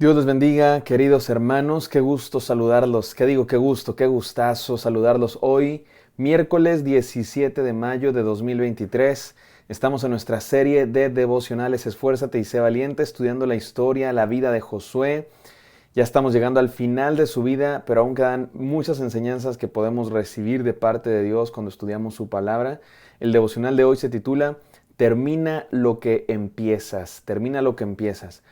Dios les bendiga, queridos hermanos, qué gusto saludarlos, qué digo, qué gusto, qué gustazo saludarlos hoy, miércoles 17 de mayo de 2023. Estamos en nuestra serie de devocionales Esfuérzate y sé valiente, estudiando la historia, la vida de Josué. Ya estamos llegando al final de su vida, pero aún quedan muchas enseñanzas que podemos recibir de parte de Dios cuando estudiamos su palabra. El devocional de hoy se titula Termina lo que empiezas, termina lo que empiezas.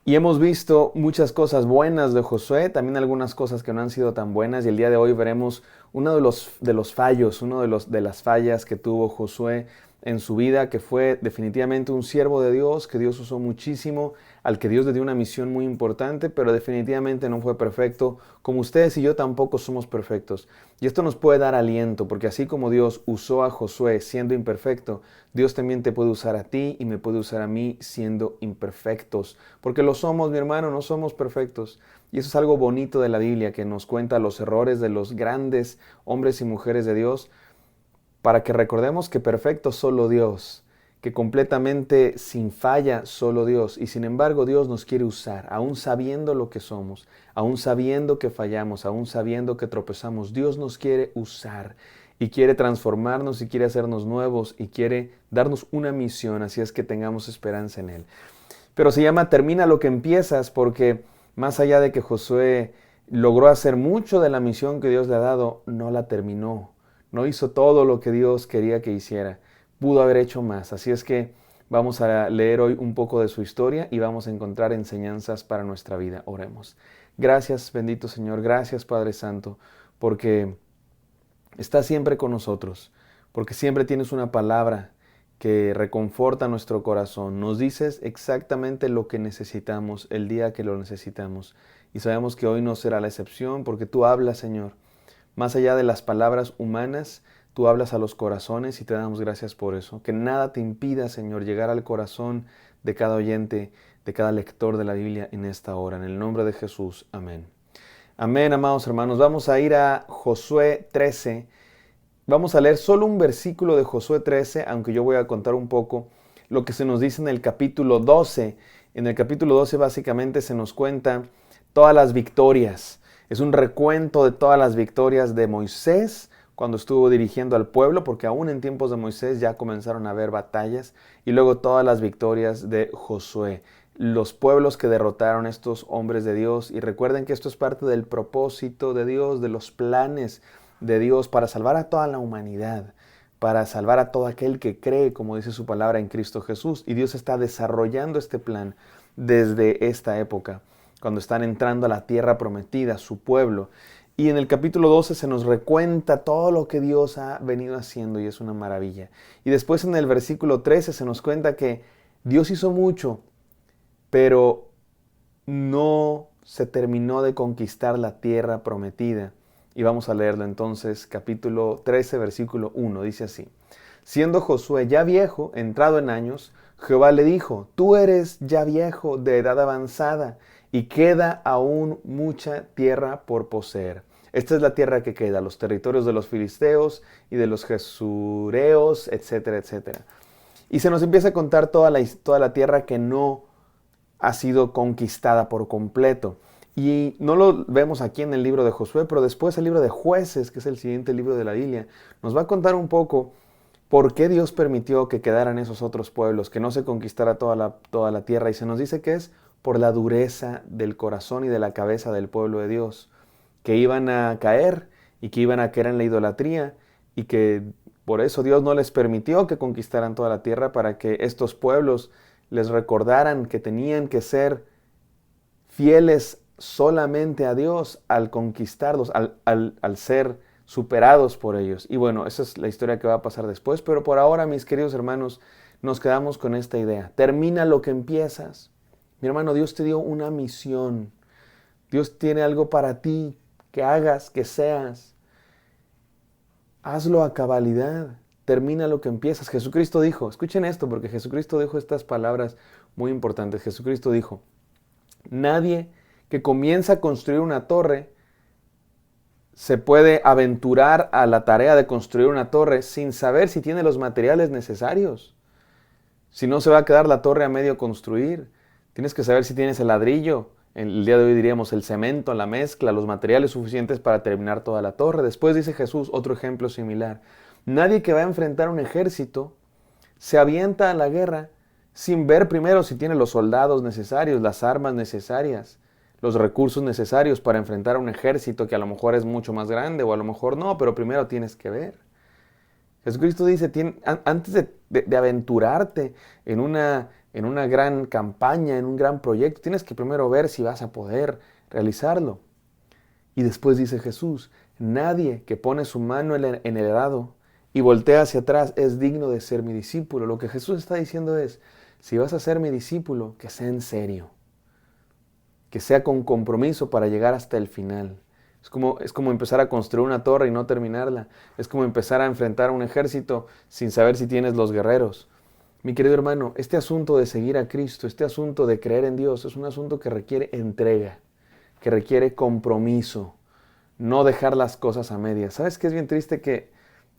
Y hemos visto muchas cosas buenas de Josué, también algunas cosas que no han sido tan buenas, y el día de hoy veremos uno de los fallos, de las fallas que tuvo Josué en su vida, que fue definitivamente un siervo de Dios, que Dios usó muchísimo, al que Dios le dio una misión muy importante, pero definitivamente no fue perfecto, como ustedes y yo tampoco somos perfectos. Y esto nos puede dar aliento, porque así como Dios usó a Josué siendo imperfecto, Dios también te puede usar a ti y me puede usar a mí siendo imperfectos, porque lo somos, mi hermano, no somos perfectos. Y eso es algo bonito de la Biblia, que nos cuenta los errores de los grandes hombres y mujeres de Dios, para que recordemos que perfecto solo Dios, que completamente sin falla solo Dios. Y sin embargo Dios nos quiere usar, aún sabiendo lo que somos, aún sabiendo que fallamos, aún sabiendo que tropezamos. Dios nos quiere usar y quiere transformarnos y quiere hacernos nuevos y quiere darnos una misión, así es que tengamos esperanza en Él. Pero se llama Termina lo que empiezas, porque más allá de que Josué logró hacer mucho de la misión que Dios le ha dado, no la terminó. No hizo todo lo que Dios quería que hiciera. Pudo haber hecho más. Así es que vamos a leer hoy un poco de su historia y vamos a encontrar enseñanzas para nuestra vida. Oremos. Gracias, bendito Señor. Gracias, Padre Santo, porque estás siempre con nosotros, porque siempre tienes una palabra que reconforta nuestro corazón. Nos dices exactamente lo que necesitamos el día que lo necesitamos. Y sabemos que hoy no será la excepción, porque tú hablas, Señor. Más allá de las palabras humanas, tú hablas a los corazones y te damos gracias por eso. Que nada te impida, Señor, llegar al corazón de cada oyente, de cada lector de la Biblia en esta hora. En el nombre de Jesús. Amén. Amén, amados hermanos. Vamos a ir a Josué 13. Vamos a leer solo un versículo de Josué 13, aunque yo voy a contar un poco lo que se nos dice en el capítulo 12. En el capítulo 12 básicamente se nos cuenta todas las victorias. Es un recuento de todas las victorias de Moisés cuando estuvo dirigiendo al pueblo, porque aún en tiempos de Moisés ya comenzaron a haber batallas, y luego todas las victorias de Josué, los pueblos que derrotaron a estos hombres de Dios. Y recuerden que esto es parte del propósito de Dios, de los planes de Dios para salvar a toda la humanidad, para salvar a todo aquel que cree, como dice su palabra, en Cristo Jesús. Y Dios está desarrollando este plan desde esta época, cuando están entrando a la tierra prometida, su pueblo. Y en el capítulo 12 se nos recuenta todo lo que Dios ha venido haciendo y es una maravilla. Y después en el versículo 13 se nos cuenta que Dios hizo mucho, pero no se terminó de conquistar la tierra prometida. Y vamos a leerlo entonces, capítulo 13, versículo 1, dice así. Siendo Josué ya viejo, entrado en años, Jehová le dijo, tú eres ya viejo, de edad avanzada, y queda aún mucha tierra por poseer. Esta es la tierra que queda, los territorios de los filisteos y de los jesureos, etcétera, etcétera. Y se nos empieza a contar toda la tierra que no ha sido conquistada por completo. Y no lo vemos aquí en el libro de Josué, pero después el libro de Jueces, que es el siguiente libro de la Biblia, nos va a contar un poco por qué Dios permitió que quedaran esos otros pueblos, que no se conquistara toda la tierra. Y se nos dice que es por la dureza del corazón y de la cabeza del pueblo de Dios, que iban a caer y que iban a caer en la idolatría, y que por eso Dios no les permitió que conquistaran toda la tierra, para que estos pueblos les recordaran que tenían que ser fieles solamente a Dios al conquistarlos, al ser superados por ellos. Y bueno, esa es la historia que va a pasar después, pero por ahora, mis queridos hermanos, nos quedamos con esta idea. Termina lo que empiezas. Mi hermano, Dios te dio una misión. Dios tiene algo para ti, que hagas, que seas. Hazlo a cabalidad. Termina lo que empiezas. Jesucristo dijo, escuchen esto, porque Jesucristo dijo estas palabras muy importantes. Jesucristo dijo, nadie que comienza a construir una torre se puede aventurar a la tarea de construir una torre sin saber si tiene los materiales necesarios. Si no, se va a quedar la torre a medio construir. Tienes que saber si tienes el ladrillo, El día de hoy diríamos el cemento, la mezcla, los materiales suficientes para terminar toda la torre. Después dice Jesús, otro ejemplo similar. Nadie que va a enfrentar un ejército se avienta a la guerra sin ver primero si tiene los soldados necesarios, las armas necesarias, los recursos necesarios para enfrentar a un ejército que a lo mejor es mucho más grande o a lo mejor no, pero primero tienes que ver. Jesucristo dice, antes de aventurarte en una gran campaña, en un gran proyecto, tienes que primero ver si vas a poder realizarlo. Y después dice Jesús, nadie que pone su mano en el arado y voltea hacia atrás es digno de ser mi discípulo. Lo que Jesús está diciendo es, si vas a ser mi discípulo, que sea en serio, que sea con compromiso para llegar hasta el final. Es como empezar a construir una torre y no terminarla. Es como empezar a enfrentar a un ejército sin saber si tienes los guerreros. Mi querido hermano, este asunto de seguir a Cristo, este asunto de creer en Dios, es un asunto que requiere entrega, que requiere compromiso, no dejar las cosas a medias. ¿Sabes qué es bien triste? Que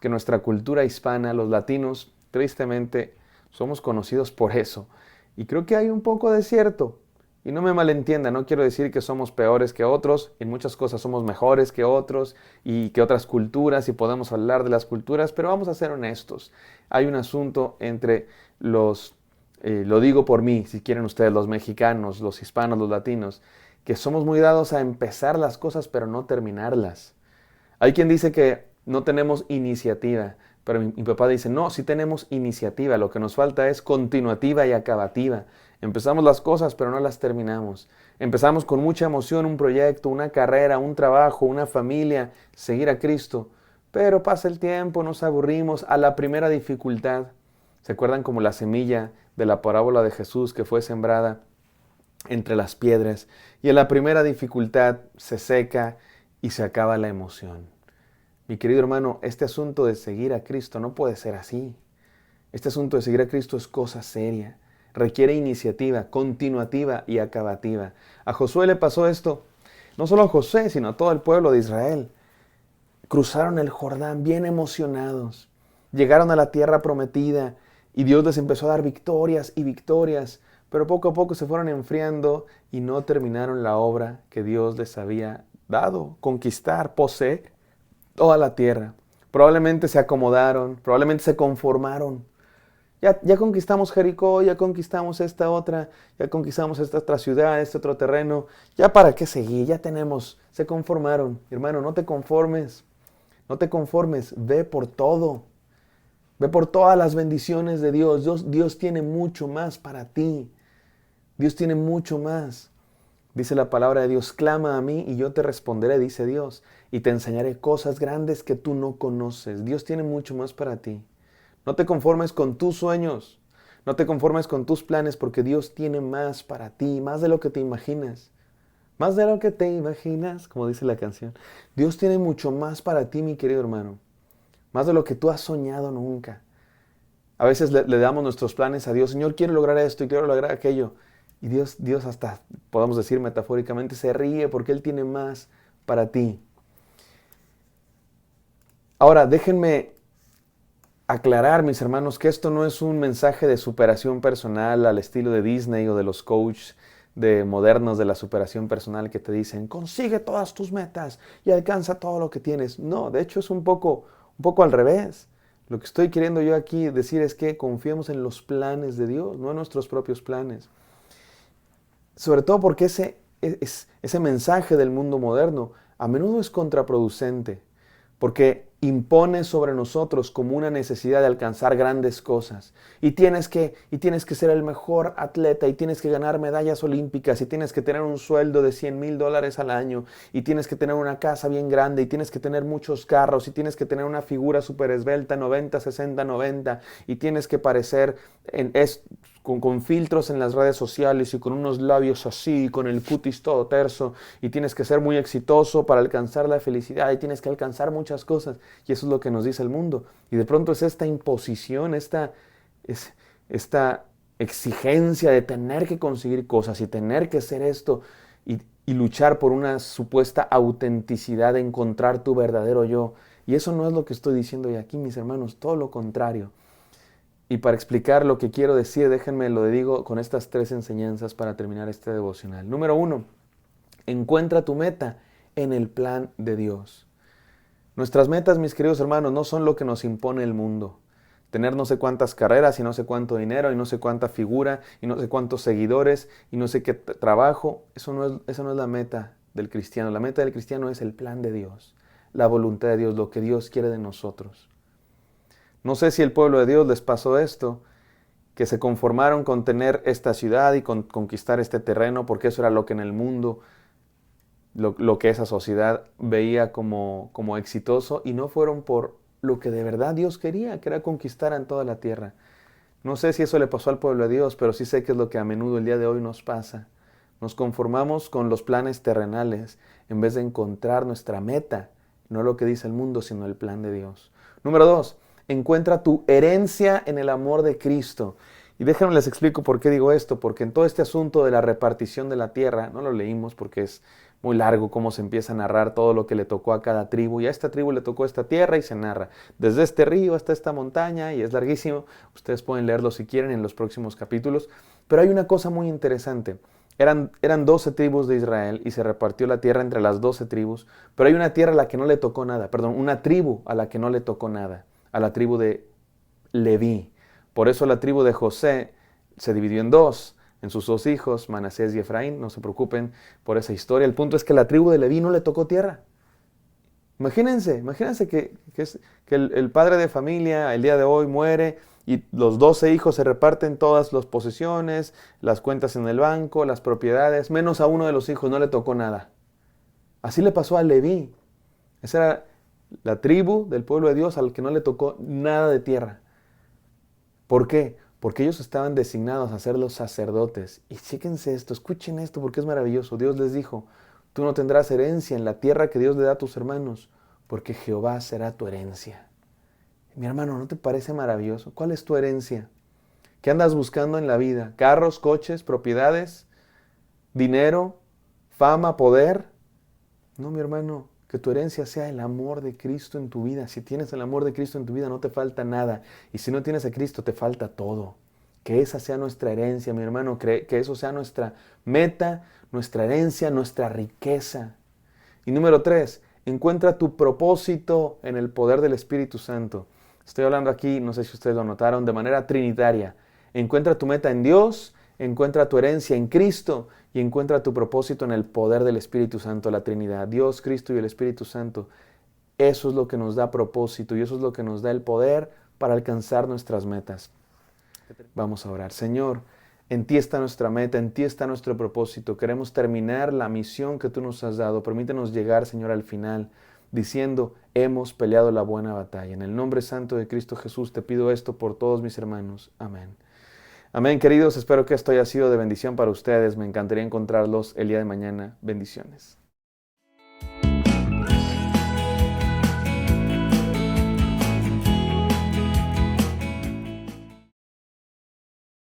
nuestra cultura hispana, los latinos, tristemente, somos conocidos por eso. Y creo que hay un poco de cierto. Y no me malentienda, no quiero decir que somos peores que otros, en muchas cosas somos mejores que otros y que otras culturas y podemos hablar de las culturas, pero vamos a ser honestos. Hay un asunto entre lo digo por mí, si quieren ustedes, los mexicanos, los hispanos, los latinos, que somos muy dados a empezar las cosas pero no terminarlas. Hay quien dice que no tenemos iniciativa, pero mi papá dice, no, sí tenemos iniciativa, lo que nos falta es continuativa y acabativa. Empezamos las cosas, pero no las terminamos. Empezamos con mucha emoción un proyecto, una carrera, un trabajo, una familia, seguir a Cristo. Pero pasa el tiempo, nos aburrimos a la primera dificultad. ¿Se acuerdan como la semilla de la parábola de Jesús que fue sembrada entre las piedras? Y en la primera dificultad se seca y se acaba la emoción. Mi querido hermano, este asunto de seguir a Cristo no puede ser así. Este asunto de seguir a Cristo es cosa seria. Requiere iniciativa, continuativa y acabativa. A Josué le pasó esto, no solo a José, sino a todo el pueblo de Israel. Cruzaron el Jordán bien emocionados. Llegaron a la tierra prometida y Dios les empezó a dar victorias y victorias, pero poco a poco se fueron enfriando y no terminaron la obra que Dios les había dado, conquistar, poseer toda la tierra. Probablemente se acomodaron, probablemente se conformaron. Ya conquistamos Jericó, ya conquistamos esta otra, ya conquistamos esta otra ciudad, este otro terreno. ¿Ya para qué seguir? Ya tenemos, se conformaron. Hermano, no te conformes, no te conformes, ve por todo. Ve por todas las bendiciones de Dios. Dios tiene mucho más para ti. Dios tiene mucho más. Dice la palabra de Dios, clama a mí y yo te responderé, dice Dios, y te enseñaré cosas grandes que tú no conoces. Dios tiene mucho más para ti. No te conformes con tus sueños, no te conformes con tus planes, porque Dios tiene más para ti, más de lo que te imaginas. Más de lo que te imaginas, como dice la canción. Dios tiene mucho más para ti, mi querido hermano. Más de lo que tú has soñado nunca. A veces le damos nuestros planes a Dios. Señor, quiero lograr esto y quiero lograr aquello. Y Dios hasta, podemos decir metafóricamente, se ríe porque Él tiene más para ti. Ahora, déjenme aclarar, mis hermanos, que esto no es un mensaje de superación personal al estilo de Disney o de los coaches modernos de la superación personal que te dicen, consigue todas tus metas y alcanza todo lo que tienes. No, de hecho es un poco al revés. Lo que estoy queriendo yo aquí decir es que confiemos en los planes de Dios, no en nuestros propios planes. Sobre todo porque ese mensaje del mundo moderno a menudo es contraproducente, porque impone sobre nosotros como una necesidad de alcanzar grandes cosas. Y tienes que ser el mejor atleta, y tienes que ganar medallas olímpicas, y tienes que tener un sueldo de $100,000 al año, y tienes que tener una casa bien grande, y tienes que tener muchos carros, y tienes que tener una figura súper esbelta, 90, 60, 90, y tienes que parecer con filtros en las redes sociales y con unos labios así, con el cutis todo terso, y tienes que ser muy exitoso para alcanzar la felicidad, y tienes que alcanzar muchas cosas, y eso es lo que nos dice el mundo. Y de pronto es esta imposición, esta exigencia de tener que conseguir cosas y tener que hacer esto, y luchar por una supuesta autenticidad de encontrar tu verdadero yo. Y eso no es lo que estoy diciendo hoy aquí, mis hermanos, todo lo contrario. Y para explicar lo que quiero decir, déjenme lo digo con estas 3 enseñanzas para terminar este devocional. Número 1, Encuentra tu meta en el plan de Dios. Nuestras metas, mis queridos hermanos, no son lo que nos impone el mundo. Tener no sé cuántas carreras y no sé cuánto dinero y no sé cuánta figura y no sé cuántos seguidores y no sé qué trabajo. Esa no es la meta del cristiano. La meta del cristiano es el plan de Dios, la voluntad de Dios, lo que Dios quiere de nosotros. No sé si el pueblo de Dios les pasó esto, que se conformaron con tener esta ciudad y con conquistar este terreno, porque eso era lo que en el mundo, lo que esa sociedad veía como exitoso, y no fueron por lo que de verdad Dios quería, que era conquistar en toda la tierra. No sé si eso le pasó al pueblo de Dios, pero sí sé que es lo que a menudo el día de hoy nos pasa. Nos conformamos con los planes terrenales en vez de encontrar nuestra meta, no lo que dice el mundo, sino el plan de Dios. Número 2, encuentra tu herencia en el amor de Cristo. Y déjenme les explico por qué digo esto, porque en todo este asunto de la repartición de la tierra, no lo leímos porque es muy largo cómo se empieza a narrar todo lo que le tocó a cada tribu, y a esta tribu le tocó esta tierra y se narra desde este río hasta esta montaña, y es larguísimo. Ustedes pueden leerlo si quieren en los próximos capítulos, pero hay una cosa muy interesante. Eran 12 tribus de Israel y se repartió la tierra entre las 12 tribus, pero hay una tierra a la que no le tocó nada, perdón, una tribu a la que no le tocó nada, a la tribu de Leví. Por eso la tribu de José se dividió en dos, en sus dos hijos, Manasés y Efraín. No se preocupen por esa historia. El punto es que la tribu de Leví no le tocó tierra. Imagínense que el padre de familia el día de hoy muere y los 12 hijos se reparten todas las posesiones, las cuentas en el banco, las propiedades, menos a uno de los hijos no le tocó nada. Así le pasó a Leví. Esa era la tribu del pueblo de Dios al que no le tocó nada de tierra. ¿Por qué? Porque ellos estaban designados a ser los sacerdotes. Y chéquense esto, escuchen esto porque es maravilloso. Dios les dijo, tú no tendrás herencia en la tierra que Dios le da a tus hermanos, porque Jehová será tu herencia. Mi hermano, ¿no te parece maravilloso? ¿Cuál es tu herencia? ¿Qué andas buscando en la vida? ¿Carros, coches, propiedades, dinero, fama, poder? No, mi hermano, que tu herencia sea el amor de Cristo en tu vida. Si tienes el amor de Cristo en tu vida, no te falta nada. Y si no tienes a Cristo, te falta todo. Que esa sea nuestra herencia, mi hermano. Que eso sea nuestra meta, nuestra herencia, nuestra riqueza. Y número 3, encuentra tu propósito en el poder del Espíritu Santo. Estoy hablando aquí, no sé si ustedes lo notaron, de manera trinitaria. Encuentra tu meta en Dios, encuentra tu herencia en Cristo y encuentra tu propósito en el poder del Espíritu Santo, la Trinidad. Dios, Cristo y el Espíritu Santo. Eso es lo que nos da propósito y eso es lo que nos da el poder para alcanzar nuestras metas. Vamos a orar. Señor, en ti está nuestra meta, en ti está nuestro propósito. Queremos terminar la misión que tú nos has dado. Permítenos llegar, Señor, al final, diciendo, hemos peleado la buena batalla. En el nombre santo de Cristo Jesús te pido esto por todos mis hermanos. Amén. Amén, queridos. Espero que esto haya sido de bendición para ustedes. Me encantaría encontrarlos el día de mañana. Bendiciones.